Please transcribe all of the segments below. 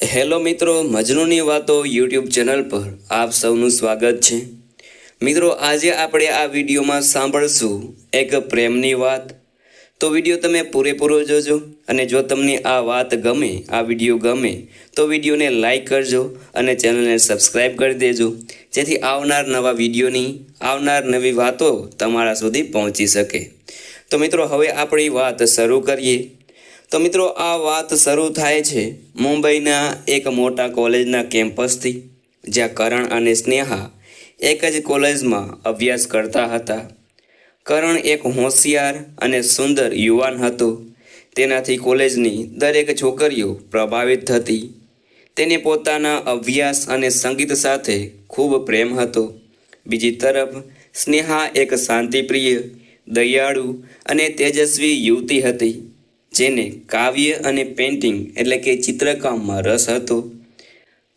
Hello મિત્રો, મજનૂની વાતો YouTube channel પર આપ સૌનું સ્વાગત છે। મિત્રો, આજે આપણે આ વિડીયોમાં સાંભળશું એક પ્રેમની વાત। તો વિડીયો તમે પૂરેપૂરો જોજો અને જો તમને આ વાત ગમે, આ વિડીયો ગમે તો વિડીયોને લાઈક કરજો અને ચેનલને સબસ્ક્રાઈબ કરી દેજો, જેથી આવનાર નવા વિડીયોની આવનાર નવી વાતો તમારા સુધી પહોંચી શકે। તો મિત્રો, હવે આપણી વાત શરૂ કરીએ। તો મિત્રો, આ વાત શરૂ થાય છે મુંબઈના એક મોટા કોલેજના કેમ્પસથી, જ્યાં કરણ અને સ્નેહા એક જ કોલેજમાં અભ્યાસ કરતા હતા। કરણ એક હોશિયાર અને સુંદર યુવાન હતો। તેનાથી કોલેજની દરેક છોકરીઓ પ્રભાવિત થતી। તેને પોતાના અભ્યાસ અને સંગીત સાથે ખૂબ પ્રેમ હતો। બીજી તરફ સ્નેહા એક શાંતિપ્રિય, દયાળુ અને તેજસ્વી યુવતી હતી, જેને કાવ્ય અને પેઇન્ટિંગ એટલે કે ચિત્રકામમાં રસ હતો।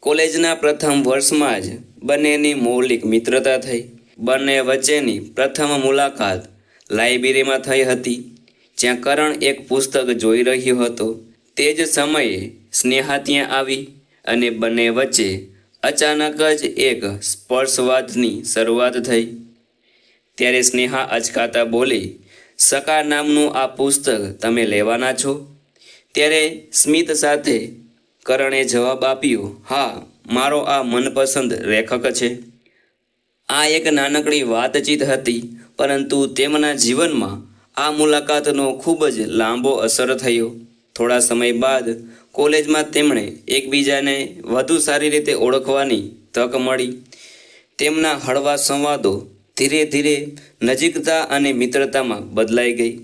કોલેજના પ્રથમ વર્ષમાં જ બંનેની મૌલિક મિત્રતા થઈ। બંને વચ્ચેની પ્રથમ મુલાકાત લાઇબ્રેરીમાં થઈ હતી, જ્યાં કરણ એક પુસ્તક જોઈ રહ્યો હતો। તે જ સમયે સ્નેહા ત્યાં આવી અને બંને વચ્ચે અચાનક જ એક સ્પર્શવાદની શરૂઆત થઈ। ત્યારે સ્નેહા અચકાતા બોલી, સકા નામનું આ પુસ્તક તમે લેવાના છો? ત્યારે સ્મિત સાથે કરણે જવાબ આપ્યો, હા, મારો આ મનપસંદ લેખક છે। આ એક નાનકડી વાતચીત હતી, પરંતુ તેમના જીવનમાં આ મુલાકાતનો ખૂબ જ લાંબો અસર થયો। થોડા સમય બાદ કોલેજમાં તેમણે એકબીજાને વધુ સારી રીતે ઓળખવાની તક મળી। તેમના હળવા સંવાદો ધીરે ધીરે નજીકતા અને મિત્રતામાં બદલાઈ ગઈ।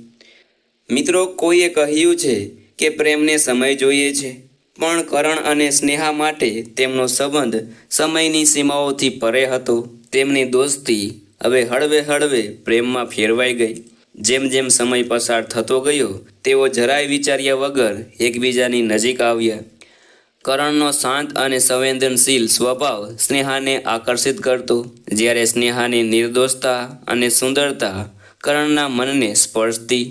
મિત્રો, કોઈએ કહ્યું છે કે પ્રેમને સમય જોઈએ છે, પણ કરણ અને સ્નેહા માટે તેમનો સંબંધ સમયની સીમાઓથી પરે હતો। તેમની દોસ્તી હવે હળવે હળવે પ્રેમમાં ફેરવાઈ ગઈ। જેમ જેમ સમય પસાર થતો ગયો, તેઓ જરાય વિચાર્યા વગર એકબીજાની નજીક આવ્યા। કરણનો શાંત અને સંવેદનશીલ સ્વભાવ સ્નેહાને આકર્ષિત કરતો, જ્યારે સ્નેહાની નિર્દોષતા અને સુંદરતા કરણના મનને સ્પર્શતી।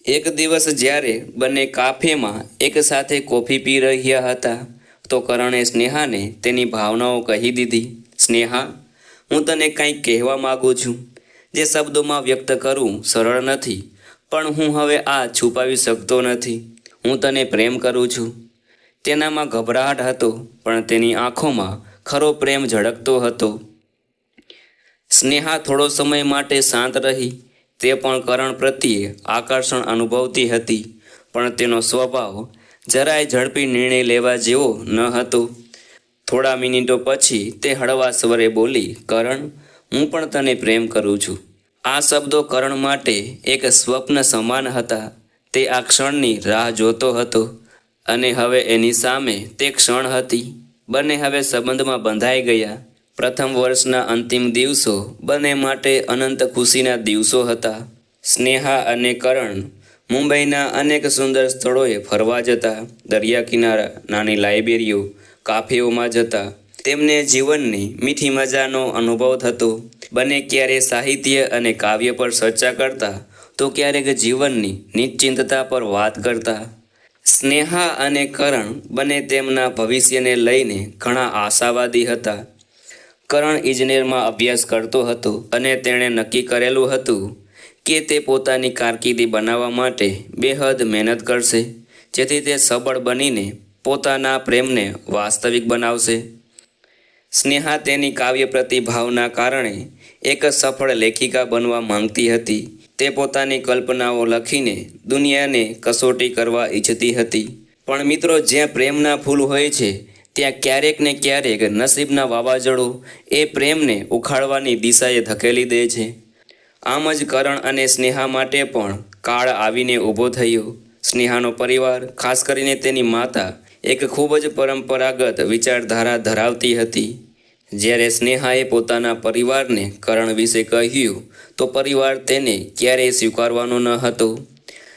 એક દિવસ જ્યારે બંને કાફેમાં એક સાથે કોફી પી રહ્યા હતા, તો કરણે સ્નેહાને તેની ભાવનાઓ કહી દીધી। સ્નેહા, હું તને કંઈક કહેવા માગું છું, જે શબ્દોમાં વ્યક્ત કરવું સરળ નથી, પણ હું હવે આ છુપાવી શકતો નથી। હું તને પ્રેમ કરું છું। તેનામાં ગભરાટ હતો, પણ તેની આંખોમાં ખરો પ્રેમ ઝળકતો હતો। સ્નેહા થોડો સમય માટે શાંત રહી। તે પણ કરણ પ્રત્યે આકર્ષણ અનુભવતી હતી, પણ તેનો સ્વભાવ જરાય ઝડપી નિર્ણય લેવા જેવો ન હતો। થોડા મિનિટો પછી તે હળવા સ્વરે બોલી, કરણ, હું પણ તને પ્રેમ કરું છું। આ શબ્દો કરણ માટે એક સ્વપ્ન સમાન હતા। તે આ ક્ષણની રાહ જોતો હતો, અને હવે એની સામે તે ક્ષણ હતી। બંને હવે સંબંધમાં બંધાઈ ગયા। પ્રથમ વર્ષના અંતિમ દિવસો બંને માટે અનંત ખુશીના દિવસો હતા। સ્નેહા અને કરણ મુંબઈના અનેક સુંદર સ્થળોએ ફરવા જતા। દરિયા કિનારા, નાની લાઇબ્રેરીઓ, કાફેઓમાં જતા। તેમને જીવનની મીઠી મજાનો અનુભવ થતો। બંને ક્યારેક સાહિત્ય અને કાવ્ય પર ચર્ચા કરતા, તો ક્યારેક જીવનની નિશ્ચિંતતા પર વાત કરતા। સ્નેહા અને કરણ બંને તેમના ભવિષ્યને લઈને ઘણા આશાવાદી હતા। કરણ ઇજનેરમાં અભ્યાસ કરતો હતો, અને તેણે નક્કી કરેલું હતું કે તે પોતાની કારકિર્દી બનાવવા માટે બેહદ મહેનત કરશે, જેથી તે સબળ બનીને પોતાના પ્રેમને વાસ્તવિક બનાવશે। સ્નેહા તેની કાવ્ય પ્રતિભાવના કારણે એક સફળ લેખિકા બનવા માંગતી હતી। તે પોતાની કલ્પનાઓ લખીને દુનિયાને કસોટી કરવા ઈચ્છતી હતી। પણ મિત્રો, જ્યાં પ્રેમના ફૂલ હોય છે, ત્યાં ક્યારેક ને ક્યારેક નસીબના વાવાઝોડું એ પ્રેમને ઉખાડવાની દિશાએ ધકેલી દે છે। આમ જ કરણ અને સ્નેહા માટે પણ કાળ આવીને ઊભો થયો। સ્નેહાનો પરિવાર, ખાસ કરીને તેની માતા, એક ખૂબ જ પરંપરાગત વિચારધારા ધરાવતી હતી। જ્યારે સ્નેહાએ પોતાના પરિવારને કરણ વિશે કહ્યું, તો પરિવાર તેને ક્યારેય સ્વીકારવાનો ન હતો।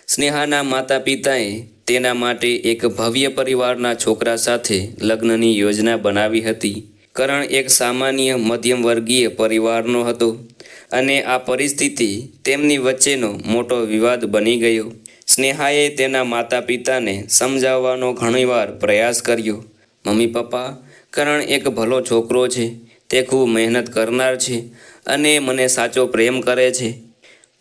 સ્નેહાના માતા પિતાએ તેના માટે એક ભવ્ય પરિવારના છોકરા સાથે લગ્નની યોજના બનાવી હતી। કરણ એક સામાન્ય મધ્યમ વર્ગીય પરિવારનો હતો, અને આ પરિસ્થિતિ તેમની વચ્ચેનો મોટો વિવાદ બની ગયો। સ્નેહાએ તેના માતા પિતાને સમજાવવાનો ઘણીવાર પ્રયાસ કર્યો, મમ્મી પપ્પા, કરણ એક ભલો છોકરો છે, તે ખૂબ મહેનત કરનાર છે અને મને સાચો પ્રેમ કરે છે.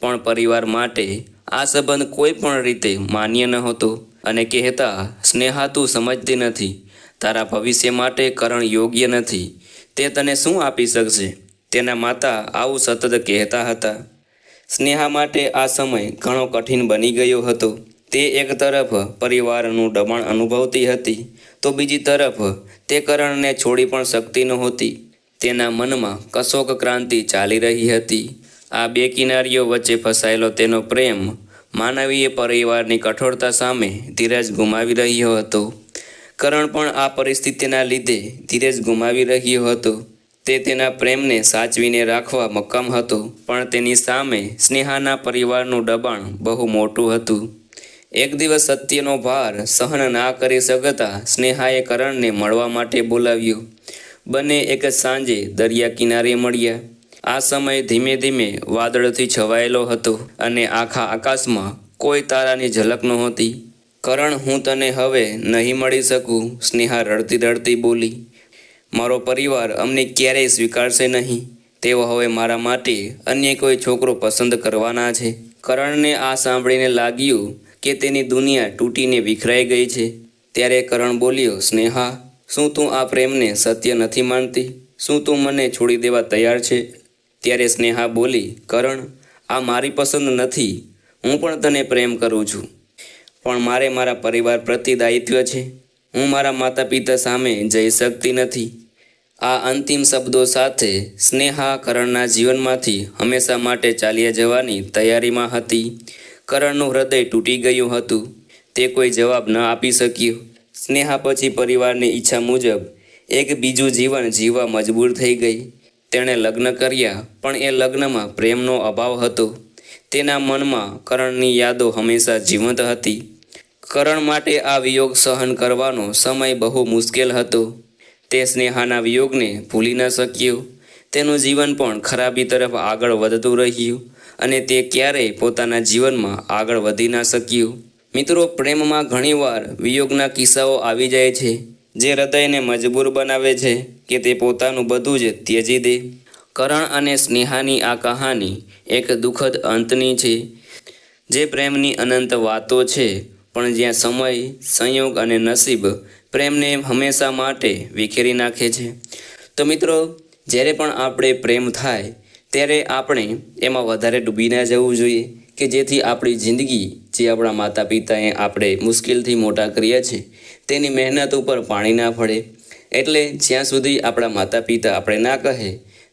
પણ પરિવાર માટે આ સંબંધ કોઈ પણ રીતે માન્ય ન હતો અને કહેતા, સ્નેહા તું સમજતી નથી, તારા ભવિષ્ય માટે કરણ યોગ્ય નથી, તે તને શું આપી શકશે? તેના માતા આવું સતત કહેતા હતા. સ્નેહા માટે આ સમય ઘણો કઠિન બની ગયો હતો. તે એક તરફ પરિવારનું દબાણ અનુભવતી હતી તો બીજી તરફ તે કરણને છોડી પણ શકતી નહોતી. તેના મનમાં કશોક ક્રાંતિ ચાલી રહી હતી. આ બે કિનારીઓ વચ્ચે ફસાયેલો તેનો પ્રેમ માનવીય પરિવારની કઠોરતા સામે ધીરજ ગુમાવી રહ્યો હતો. કરણ પણ આ પરિસ્થિતિના લીધે ધીરજ ગુમાવી રહ્યો હતો. તે તેના પ્રેમને સાચવીને રાખવા મક્કમ હતો, પણ તેની સામે સ્નેહાના પરિવારનું દબાણ બહુ મોટું હતું. એક દિવસ સત્યનો ભાર સહન ના કરી શકતા સ્નેહાએ કરણને મળવા માટે બોલાવ્યો. બંને એક જ સાંજે દરિયા કિનારે મળ્યા. આ સમય ધીમે ધીમે વાદળથી છવાયેલો હતો અને આખા આકાશમાં કોઈ તારાની ઝલક નહોતી. કરણ, હું તને હવે નહીં મળી શકું, સ્નેહા રડતી રડતી બોલી. મારો પરિવાર અમને ક્યારેય સ્વીકારશે નહીં. તેઓ હવે મારા માટે અન્ય કોઈ છોકરો પસંદ કરવાના છે. કરણને આ સાંભળીને લાગ્યું કે તેની દુનિયા તૂટીને વિખરાઈ ગઈ છે. ત્યારે કરણ બોલ્યો, સ્નેહા, શું તું આ પ્રેમને સત્ય નથી માનતી? શું તું મને છોડી દેવા તૈયાર છે? ત્યારે સ્નેહા બોલી, કરણ, આ મારી પસંદ નથી. હું પણ તને પ્રેમ કરું છું, પણ મારે મારા પરિવાર પ્રત્યે દાયિત્વ છે. હું મારા માતા પિતા સામે જઈ શકતી નથી. આ અંતિમ શબ્દો સાથે સ્નેહા કરણના જીવનમાંથી હંમેશા માટે ચાલ્યા જવાની તૈયારીમાં હતી. કરણનું હૃદય તૂટી ગયું હતું. તે કોઈ જવાબ ન આપી શક્યો. સ્નેહા પછી પરિવારની ઈચ્છા મુજબ એક બીજું જીવન જીવવા મજબૂર થઈ ગઈ. તેણે લગ્ન કર્યા, પણ એ લગ્નમાં પ્રેમનો અભાવ હતો. તેના મનમાં કરણની યાદો હંમેશા જીવંત હતી. કરણ માટે આ વિયોગ સહન કરવાનો સમય બહુ મુશ્કેલ હતો. તે સ્નેહાના વિયોગને ભૂલી ન શક્યો. તેનું જીવન પણ ખરાબી તરફ આગળ વધતું રહ્યું અને તે ક્યારેય પોતાના જીવનમાં આગળ વધી ન શક્યું. મિત્રો, પ્રેમમાં ઘણીવાર વિયોગના કિસ્સાઓ આવી જાય છે, જે હૃદયને મજબૂર બનાવે છે કે તે પોતાનું બધું જ ત્યજી દે. કરણ અને સ્નેહાની આ કહાની એક દુઃખદ અંતની છે, જે પ્રેમની અનંત વાતો છે, પણ જ્યાં સમય, સંયોગ અને નસીબ પ્રેમને હંમેશા માટે વિખેરી નાખે છે. તો મિત્રો, જ્યારે પણ આપણે પ્રેમ થાય ત્યારે આપણે એમાં વધારે ડૂબી ના જવું જોઈએ, કે જેથી આપણી જિંદગી, જે આપણા માતા પિતાએ આપણે મુશ્કેલથી મોટા કર્યા છે, તેની મહેનત ઉપર પાણી ના પડે. એટલે જ્યાં સુધી આપણા માતા પિતા આપણે ના કહે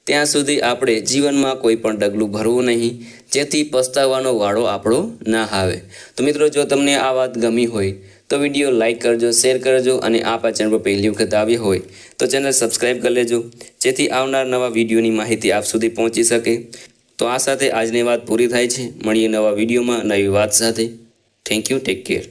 ત્યાં સુધી આપણે જીવનમાં કોઈ પણ ડગલું ભરવું નહીં, જેથી પસ્તાવાનો વાળો આપણો ના આવે. તો મિત્રો, જો તમને આ વાત ગમી હોય તો વિડીયો લાઇક કરજો, શેર કરજો અને આપ આ ચેનલ પર પહેલી વખત આવ્યા હોય તો ચેનલ સબસ્ક્રાઈબ કરી લેજો, જેથી આવનાર નવા વિડીયોની માહિતી આપ સુધી પહોંચી શકે. તો આ સાથે આજની વાત પૂરી થાય છે. મળીએ નવા વિડીયોમાં નવી વાત સાથે. Thank you. Take care.